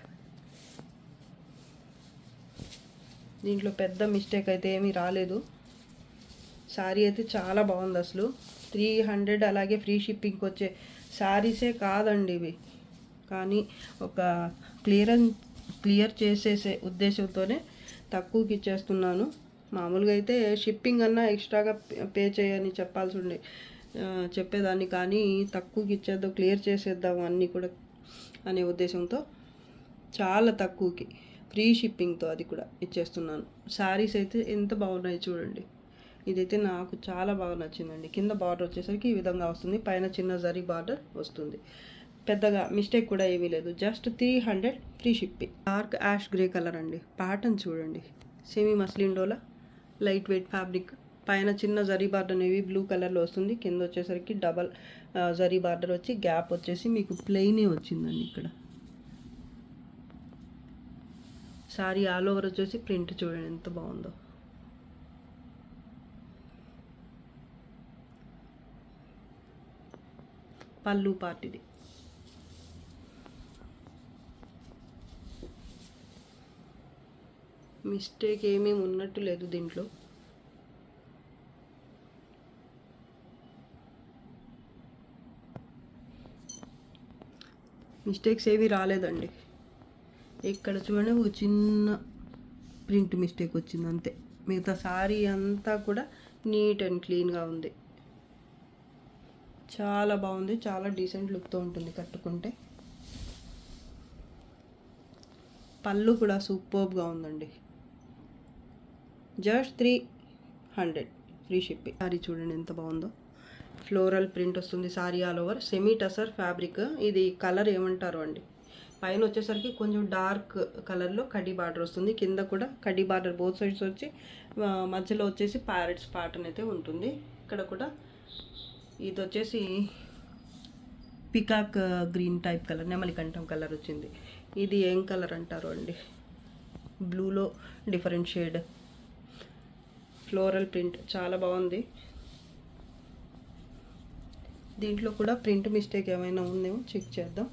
దీంట్లో పెద్ద మిస్టేక్ అయితే ఏమీ రాలేదు. శారీ అయితే చాలా బాగుంది అసలు. 300 అలాగే ఫ్రీ షిప్పింగ్కి వచ్చే శారీసే కాదండి ఇవి, కానీ ఒక క్లియర్ చేసేసే ఉద్దేశంతోనే తక్కువకి ఇచ్చేస్తున్నాను. మామూలుగా అయితే షిప్పింగ్ అన్నా ఎక్స్ట్రాగా పే చేయని చెప్పేదాన్ని, కానీ తక్కువకి ఇచ్చేద్దాం, క్లియర్ చేసేద్దాం అన్నీ కూడా అనే ఉద్దేశంతో చాలా తక్కువకి ఫ్రీ షిప్పింగ్తో అది కూడా ఇచ్చేస్తున్నాను. శారీస్ అయితే ఎంత బాగున్నాయి చూడండి. ఇదైతే నాకు చాలా బాగా నచ్చిందండి. కింద బార్డర్ వచ్చేసరికి ఈ విధంగా వస్తుంది, పైన చిన్న జరీ బార్డర్ వస్తుంది. పెద్దగా మిస్టేక్ కూడా ఏమీ లేదు. Just 300 free shipping. Dark ash grey colour అండి. ప్యాటర్న్ చూడండి, సెమీ మస్లిన్ డోలా, లైట్ వెయిట్ ఫ్యాబ్రిక్. పైన చిన్న జరీ బార్డర్ అనేవి బ్లూ కలర్లో వస్తుంది, కింద వచ్చేసరికి డబల్ జరీ బార్డర్ వచ్చి గ్యాప్ వచ్చేసి మీకు ప్లెయినే వచ్చిందండి. ఇక్కడ సారీ ఆల్ ఓవర్ వచ్చేసి ప్రింట్ చూడండి ఎంత బాగుందో. పళ్ళు పార్ట్ ఇది. మిస్టేక్ ఏమేమి ఉన్నట్టు లేదు దీంట్లో. మిస్టేక్స్ ఏమీ రాలేదండి. ఇక్కడ చూడండి ఒక చిన్న ప్రింట్ మిస్టేక్ వచ్చింది అంతే. మిగతా సారీ అంతా కూడా నీట్ అండ్ క్లీన్గా ఉంది. చాలా బాగుంది, చాలా డీసెంట్ లుక్తో ఉంటుంది కట్టుకుంటే. పళ్ళు కూడా సూపర్గా ఉందండి. Just 300 free shipping. సారీ చూడండి ఎంత బాగుందో. ఫ్లోరల్ ప్రింట్ వస్తుంది sorry all over. Semi tussar fabric. ఇది కలర్ ఏమంటారు అండి, పైన వచ్చేసరికి కొంచెం డార్క్ కలర్లో కడ్డీ బార్డర్ వస్తుంది. కింద కూడా కడ్డీ బార్డర్ బోత్ సైడ్స్ వచ్చి మధ్యలో వచ్చేసి ప్యారెట్స్ ప్యాటర్న్ అయితే ఉంటుంది. ఇక్కడ కూడా ఇది వచ్చేసి పికాక్ గ్రీన్ టైప్ కలర్, నెమలికంఠం కలర్ వచ్చింది. ఇది ఏం కలర్ అంటారు అండి, బ్లూలో డిఫరెంట్ షేడ్. ఫ్లోరల్ ప్రింట్ చాలా బాగుంది. దీంట్లో కూడా ప్రింట్ మిస్టేక్ ఏమైనా ఉందేమో చెక్ చేద్దాం.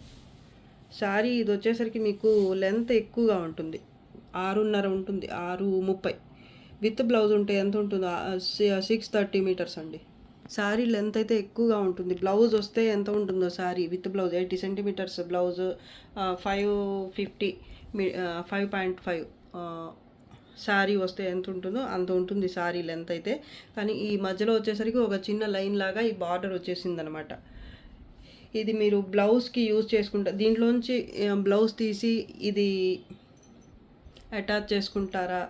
శారీ ఇది వచ్చేసరికి మీకు లెంత్ ఎక్కువగా ఉంటుంది, 6.5 ఉంటుంది, 6:30. విత్ బ్లౌజ్ ఉంటే ఎంత ఉంటుందో 630 మీటర్స్ అండి. శారీ లెంత్ అయితే ఎక్కువగా ఉంటుంది. బ్లౌజ్ వస్తే ఎంత ఉంటుందో sari with blouse 80 centimetres blouse, 550 5.5 sari వస్తే ఎంత ఉంటుందో అంత ఉంటుంది శారీ లెంత్ అయితే. కానీ ఈ మధ్యలో వచ్చేసరికి ఒక చిన్న లైన్ లాగా ఈ బార్డర్ వచ్చేసింది అనమాట. ఇది మీరు బ్లౌజ్కి యూజ్ చేసుకుంటారు. దీంట్లోంచి బ్లౌజ్ తీసి ఇది అటాచ్ చేసుకుంటారా,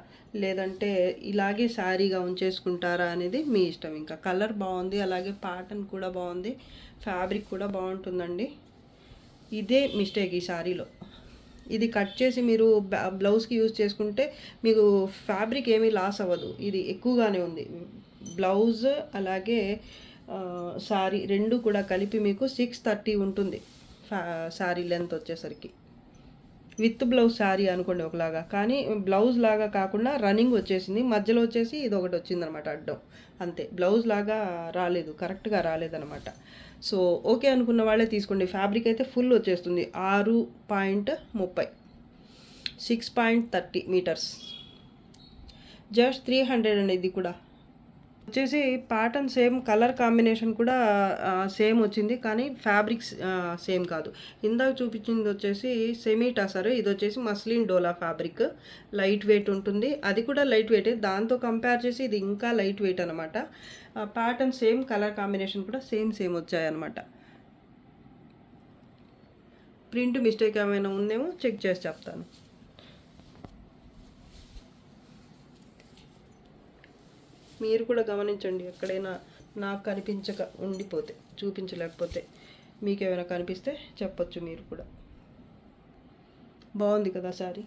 లేదంటే ఇలాగే శారీగా ఉంచేసుకుంటారా అనేది మీ ఇష్టం. ఇంకా కలర్ బాగుంది, అలాగే ప్యాటర్న్ కూడా బాగుంది, ఫ్యాబ్రిక్ కూడా బాగుంటుందండి. ఇదే మిస్టేక్ ఈ శారీలో. ఇది కట్ చేసి మీరు బ్లౌజ్కి యూజ్ చేసుకుంటే మీకు ఫ్యాబ్రిక్ ఏమీ లాస్ అవ్వదు. ఇది ఎక్కువగానే ఉంది. బ్లౌజ్ అలాగే శారీ రెండు కూడా కలిపి మీకు 630 ఉంటుంది శారీ లెంత్ వచ్చేసరికి. విత్ బ్లౌజ్ శారీ అనుకోండి ఒకలాగా, కానీ బ్లౌజ్ లాగా కాకుండా రన్నింగ్ వచ్చేసింది. మధ్యలో వచ్చేసి ఇది ఒకటి వచ్చిందనమాట అడ్డం, అంతే. బ్లౌజ్ లాగా రాలేదు, కరెక్ట్గా రాలేదనమాట. సో ఓకే అనుకున్న వాళ్ళే తీసుకోండి. ఫ్యాబ్రిక్ అయితే ఫుల్ వచ్చేస్తుంది, 6.30 6.30 మీటర్స్. జస్ట్ 300 అండి. ఇది కూడా వచ్చేసి ప్యాటర్న్ సేమ్, కలర్ కాంబినేషన్ కూడా సేమ్ వచ్చింది, కానీ ఫ్యాబ్రిక్స్ సేమ్ కాదు. ఇందాక చూపించింది వచ్చేసి సెమీ టసర్, ఇది వచ్చేసి మస్లిన్ డోలా ఫ్యాబ్రిక్. లైట్ వెయిట్ ఉంటుంది, అది కూడా లైట్ వెయిటే. దాంతో కంపేర్ చేసి ఇది ఇంకా లైట్ వెయిట్ అనమాట. ప్యాటర్న్ సేమ్, కలర్ కాంబినేషన్ కూడా సేమ్ వచ్చాయన్నమాట. ప్రింట్ మిస్టేక్ ఏమైనా ఉందేమో చెక్ చేసి చెప్తాను. మీరు కూడా గమనించండి, ఎక్కడైనా నాకు కనిపించక ఉండిపోతే, చూపించలేకపోతే మీకు ఏమైనా కనిపిస్తే చెప్పొచ్చు మీరు కూడా. బాగుంది కదా శారీ.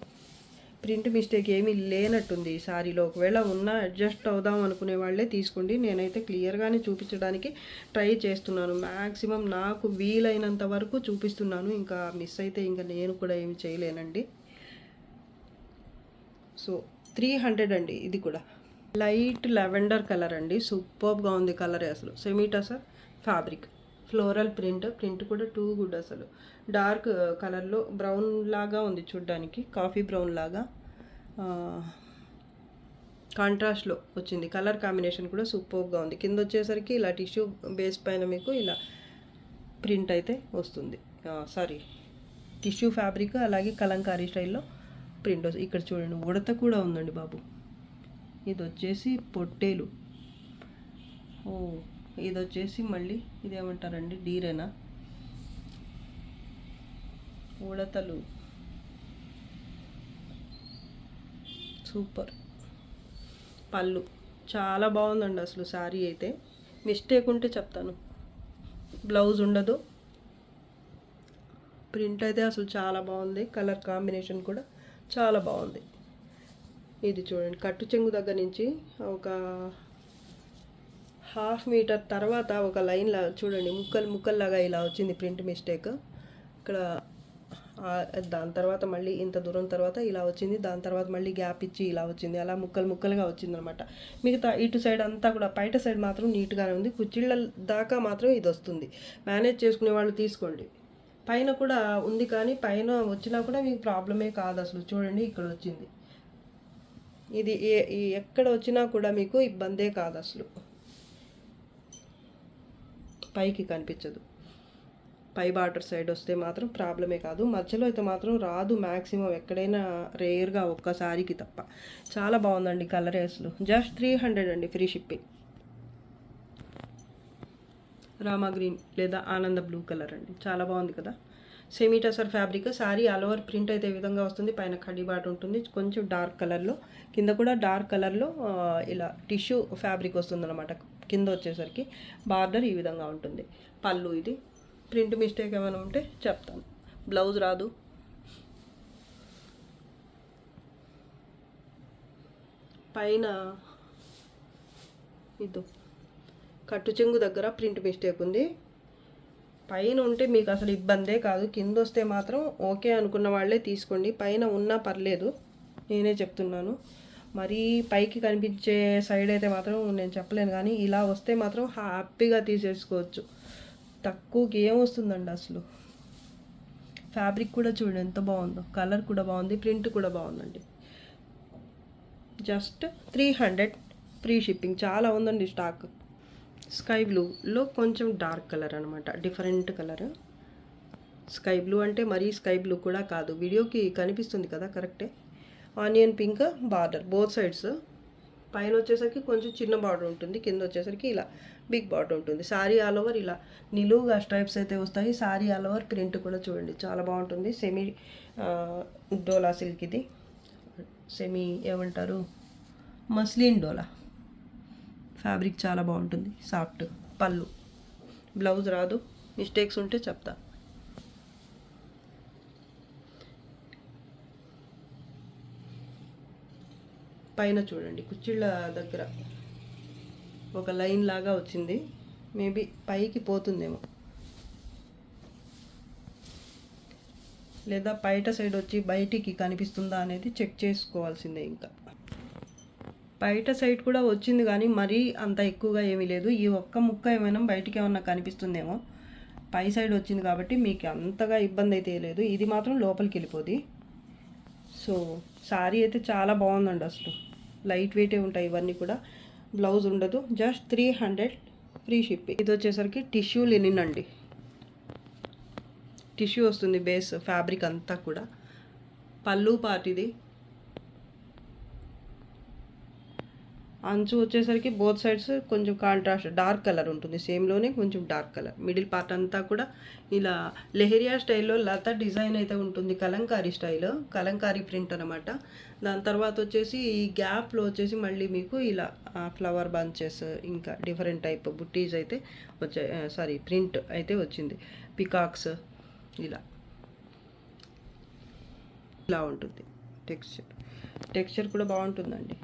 ప్రింట్ మిస్టేక్ ఏమీ లేనట్టుంది ఈ శారీలో. ఒకవేళ ఉన్నా అడ్జస్ట్ అవుదాం అనుకునే వాళ్ళే తీసుకోండి. నేనైతే క్లియర్గానే చూపించడానికి ట్రై చేస్తున్నాను. మ్యాక్సిమం నాకు వీలైనంత వరకు చూపిస్తున్నాను. ఇంకా మిస్ అయితే ఇంకా నేను కూడా ఏమి చేయలేనండి. సో 300 అండి. ఇది కూడా లైట్ లెవెండర్ కలర్ అండి. సూపర్గా ఉంది కలర్ అసలు. Semi tussar fabric, floral print కూడా టూ గుడ్ అసలు. డార్క్ కలర్లో బ్రౌన్ లాగా ఉంది చూడ్డానికి, కాఫీ బ్రౌన్ లాగా కాంట్రాస్ట్లో వచ్చింది. కలర్ కాంబినేషన్ కూడా సూపర్గా ఉంది. కింద వచ్చేసరికి ఇలా టిష్యూ బేస్ పైన మీకు ఇలా ప్రింట్ అయితే వస్తుంది. సారీ, టిష్యూ ఫ్యాబ్రిక్, అలాగే కలంకారీ స్టైల్లో ప్రింట్ వస్తుంది. ఇక్కడ చూడండి ఉడత కూడా ఉందండి బాబు. ఇది వచ్చేసి పొట్టేలు. ఇది వచ్చేసి మళ్ళీ ఇదేమంటారండి, డీరేనా, ఉడతలు. సూపర్. పళ్ళు చాలా బాగుందండి అసలు శారీ అయితే. మిస్టేక్ ఉంటే చెప్తాను. బ్లౌజ్ ఉండదు. ప్రింట్ అయితే అసలు చాలా బాగుంది. కలర్ కాంబినేషన్ కూడా చాలా బాగుంది. ఇది చూడండి, కట్టు చెంగు దగ్గర నుంచి ఒక 1/2 మీటర్ తర్వాత ఒక లైన్ లాగా చూడండి, ముక్కల్లాగా ఇలా వచ్చింది ప్రింట్ మిస్టేక్. ఇక్కడ దాని తర్వాత మళ్ళీ ఇంత దూరం తర్వాత ఇలా వచ్చింది, దాని తర్వాత మళ్ళీ గ్యాప్ ఇచ్చి ఇలా వచ్చింది, అలా ముక్కలుగా వచ్చిందనమాట. మిగతా ఇటు సైడ్ అంతా కూడా, బయట సైడ్ మాత్రం నీట్గానే ఉంది. కుచ్చిళ్ళ దాకా మాత్రం ఇది వస్తుంది. మేనేజ్ చేసుకునే వాళ్ళు తీసుకోండి. పైన కూడా ఉంది, కానీ పైన వచ్చినా కూడా మీకు ప్రాబ్లమే కాదు అసలు. చూడండి ఇక్కడ వచ్చింది. ఇది ఎక్కడ వచ్చినా కూడా మీకు ఇబ్బందే కాదు అసలు. పైకి కనిపించదు. పై బార్డర్ సైడ్ వస్తే మాత్రం ప్రాబ్లమే కాదు, మధ్యలో అయితే మాత్రం రాదు మ్యాక్సిమం, ఎక్కడైనా రేర్గా ఒక్కసారికి తప్ప. చాలా బాగుందండి కలర్ అసలు. జస్ట్ 300 అండి, ఫ్రీ షిప్పింగ్. రామా గ్రీన్ లేదా ఆనంద బ్లూ కలర్ అండి, చాలా బాగుంది కదా. Semi tussar fabric. Sorry all over print అయితే ఈ విధంగా వస్తుంది. పైన కడ్డీ బాట్ ఉంటుంది కొంచెం డార్క్ కలర్లో, కింద కూడా డార్క్ కలర్లో ఇలా టిష్యూ ఫ్యాబ్రిక్ వస్తుందన్నమాట. కింద వచ్చేసరికి బార్డర్ ఈ విధంగా ఉంటుంది. పళ్ళు ఇది. ప్రింట్ మిస్టేక్ ఏమైనా ఉంటే చెప్తాను. బ్లౌజ్ రాదు. పైన ఇదో కట్టు చెంగు దగ్గర ప్రింట్ మిస్టేక్ ఉంది. పైన ఉంటే మీకు అసలు ఇబ్బందే కాదు, కింద వస్తే మాత్రం ఓకే అనుకున్న వాళ్ళే తీసుకోండి. పైన ఉన్నా పర్లేదు, నేనే చెప్తున్నాను. మరీ పైకి కనిపించే సైడ్ అయితే మాత్రం నేను చెప్పలేను, కానీ ఇలా వస్తే మాత్రం హ్యాపీగా తీసేసుకోవచ్చు. తక్కువకి ఏం వస్తుందండి అసలు. ఫ్యాబ్రిక్ కూడా చూడండి ఎంత బాగుందో, కలర్ కూడా బాగుంది, ప్రింట్ కూడా బాగుందండి. Just 300 free shipping. చాలా ఉందండి స్టాక్. స్కై బ్లూలో కొంచెం డార్క్ కలర్ అనమాట, డిఫరెంట్ కలర్. స్కై బ్లూ అంటే మరీ స్కై బ్లూ కూడా కాదు, వీడియోకి కనిపిస్తుంది కదా కరెక్టే. Onion pink border both sides. పైన వచ్చేసరికి కొంచెం చిన్న బార్డర్ ఉంటుంది, కింద వచ్చేసరికి ఇలా బిగ్ బార్డర్ ఉంటుంది. సారీ ఆల్ ఓవర్ ఇలా నిలువుగా స్ట్రైప్స్ అయితే వస్తాయి. సారీ ఆల్ ఓవర్ ప్రింట్ కూడా చూడండి చాలా బాగుంటుంది. సెమీ డోలా సిల్క్ ఇది, సెమీ ఏమంటారు మస్లిన్ డోలా ఫ్యాబ్రిక్, చాలా బాగుంటుంది, సాఫ్ట్. పళ్ళు. బ్లౌజ్ రాదు, మిస్టేక్స్ ఉంటే చెప్తా. పైన చూడండి కుచ్చిళ్ళ దగ్గర ఒక లైన్ లాగా వచ్చింది, మేబీ పైకి పోతుందేమో, లేదా బయట సైడ్ వచ్చి బయటికి కనిపిస్తుందా అనేది చెక్ చేసుకోవాల్సిందే. ఇంకా బయట సైడ్ కూడా వచ్చింది కానీ మరీ అంత ఎక్కువగా ఏమీ లేదు. ఈ ఒక్క ముక్క ఏమైనా బయటికి ఏమన్నా కనిపిస్తుందేమో, పై సైడ్ వచ్చింది కాబట్టి మీకు అంతగా ఇబ్బంది అయితే లేదు. ఇది మాత్రం లోపలికి వెళ్ళిపోద్ది. సో సారీ అయితే చాలా బాగుందండి అసలు. లైట్ వెయిటే ఉంటాయి ఇవన్నీ కూడా. బ్లౌజ్ ఉండదు. Just 300 free shipping. ఇది వచ్చేసరికి టిష్యూ లినిన్ అండి, టిష్యూ వస్తుంది బేస్ ఫ్యాబ్రిక్ అంతా కూడా. పళ్ళు పార్ట్ ఇది. అంచు వచ్చేసరికి బోత్ సైడ్స్ కొంచెం కాంట్రాస్ట్ డార్క్ కలర్ ఉంటుంది, సేమ్లోనే కొంచెం డార్క్ కలర్. మిడిల్ పార్ట్ అంతా కూడా ఇలా లెహరియా స్టైల్లో లత డిజైన్ అయితే ఉంటుంది, కలంకారీ స్టైల్, కలంకారీ ప్రింట్ అనమాట. దాని తర్వాత వచ్చేసి ఈ గ్యాప్లో వచ్చేసి మళ్ళీ మీకు ఇలా ఫ్లవర్ బంచెస్, ఇంకా డిఫరెంట్ టైప్ బుట్టీస్ అయితే వచ్చాయి. సారీ ప్రింట్ అయితే వచ్చింది, పికాక్స్ ఇలా ఇలా ఉంటుంది. టెక్స్చర్ కూడా బాగుంటుందండి.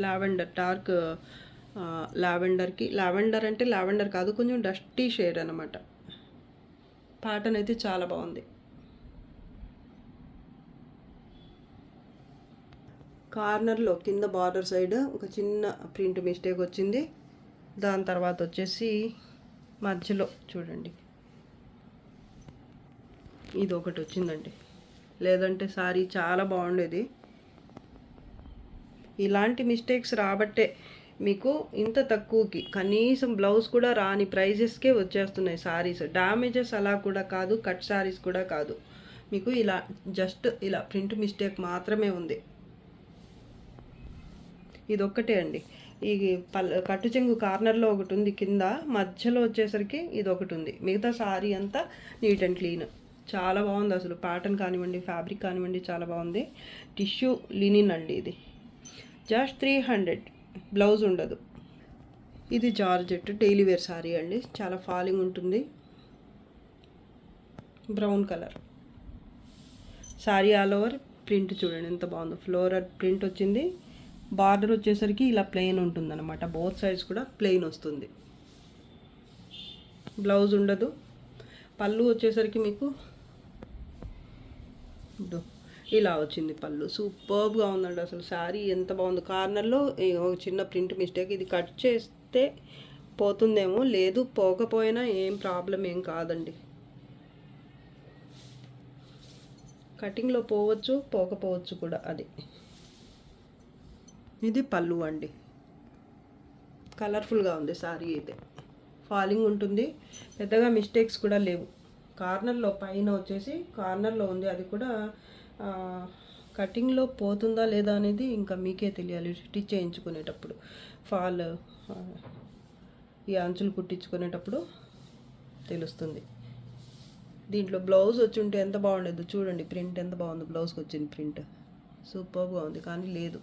లావెండర్, డార్క్ లావెండర్కి, లావెండర్ అంటే లావెండర్ కాదు, కొంచెం డస్టీ షేడ్ అనమాట. ప్యాటర్న్ అయితే చాలా బాగుంది. కార్నర్లో కింద బార్డర్ సైడ్ ఒక చిన్న ప్రింట్ మిస్టేక్ వచ్చింది. దాని తర్వాత వచ్చేసి మధ్యలో చూడండి ఇది ఒకటి వచ్చిందండి, లేదంటే సారీ చాలా బాగుండేది. ఇలాంటి మిస్టేక్స్ రాబట్టే మీకు ఇంత తక్కువకి, కనీసం బ్లౌజ్ కూడా రాని ప్రైజెస్కే వచ్చేస్తున్నాయి సారీస్. డ్యామేజెస్ అలా కూడా కాదు, కట్ సారీస్ కూడా కాదు. మీకు ఇలా జస్ట్ ఇలా ప్రింట్ మిస్టేక్ మాత్రమే ఉంది. ఇది ఒక్కటే అండి. ఈ కట్టు చెంగు కార్నర్లో ఒకటి ఉంది, కింద మధ్యలో వచ్చేసరికి ఇది ఒకటి ఉంది. మిగతా సారీ అంతా నీట్ అండ్ క్లీన్. చాలా బాగుంది అసలు. ప్యాటర్న్ కానివ్వండి, ఫ్యాబ్రిక్ కానివ్వండి, చాలా బాగుంది. టిష్యూ లినిన్ అండి ఇది. జస్ట్ 300. బ్లౌజ్ ఉండదు. ఇది జార్జెట్ డైలీ వేర్ సారీ అండి, చాలా ఫాలింగ్ ఉంటుంది. Brown colour sorry. All over print చూడండి ఎంత బాగుందో, ఫ్లోరల్ ప్రింట్ వచ్చింది. బార్డర్ వచ్చేసరికి ఇలా ప్లెయిన్ ఉంటుందన్నమాట, బోత్ సైడ్స్ కూడా ప్లెయిన్ వస్తుంది. బ్లౌజ్ ఉండదు. పళ్ళు వచ్చేసరికి మీకు ఇలా వచ్చింది పళ్ళు. సూపర్గా ఉందండి అసలు. శారీ ఎంత బాగుంది. కార్నర్లో చిన్న ప్రింట్ మిస్టేక్, ఇది కట్ చేస్తే పోతుందేమో, లేదు పోకపోయినా ఏం ప్రాబ్లం ఏం కాదండి. కటింగ్లో పోవచ్చు, పోకపోవచ్చు కూడా. అది ఇది పళ్ళు అండి. కలర్ఫుల్గా ఉంది శారీ అయితే. ఫాలింగ్ ఉంటుంది, పెద్దగా మిస్టేక్స్ కూడా లేవు. కార్నర్లో పైన వచ్చేసి కార్నర్లో ఉంది, అది కూడా కటింగ్లో పోతుందా లేదా అనేది ఇంకా మీకే తెలియాలి స్టిచ్ చేయించుకునేటప్పుడు. ఫాల్ ఈ అంచులు కుట్టించుకునేటప్పుడు తెలుస్తుంది. దీంట్లో బ్లౌజ్ వచ్చి ఉంటే ఎంత బాగుండేదో చూడండి, ప్రింట్ ఎంత బాగుంది, బ్లౌజ్కి వచ్చింది ప్రింట్ సూపర్గా ఉంది. కానీ లేదు.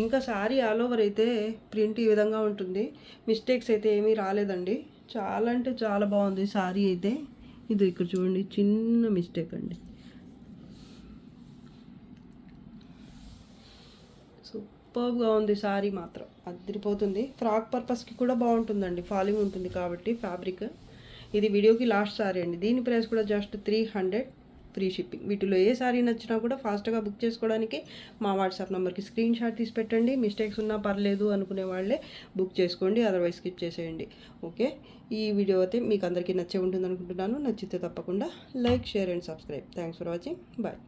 ఇంకా శారీ ఆల్ ఓవర్ అయితే ప్రింట్ ఈ విధంగా ఉంటుంది, మిస్టేక్స్ అయితే ఏమీ రాలేదండి. చాలా అంటే చాలా బాగుంది శారీ అయితే. ఇది ఇక్కడ చూడండి, చిన్న మిస్టేక్ అండి. సూపర్గా ఉంది శారీ, మాత్రం అదిరిపోతుంది. ఫ్రాక్ పర్పస్కి కూడా బాగుంటుందండి, ఫాలింగ్ ఉంటుంది కాబట్టి ఫ్యాబ్రిక్. ఇది వీడియోకి లాస్ట్ శారీ అండి. దీని ప్రైస్ కూడా జస్ట్ 300, ఫ్రీ షిప్పింగ్. వీటిలో ఏ శారీ నచ్చినా కూడా ఫాస్ట్గా బుక్ చేసుకోవడానికి మా వాట్సాప్ నెంబర్కి స్క్రీన్ షాట్ తీసి పెట్టండి. మిస్టేక్స్ ఉన్నా పర్లేదు అనుకునే వాళ్ళే బుక్ చేసుకోండి, అదర్వైజ్ స్కిప్ చేసేయండి. ఓకే, ఈ వీడియో అయితే మీకు అందరికీ నచ్చే ఉంటుంది అనుకుంటున్నాను. నచ్చితే తప్పకుండా like, share and subscribe. Thanks for watching. Bye.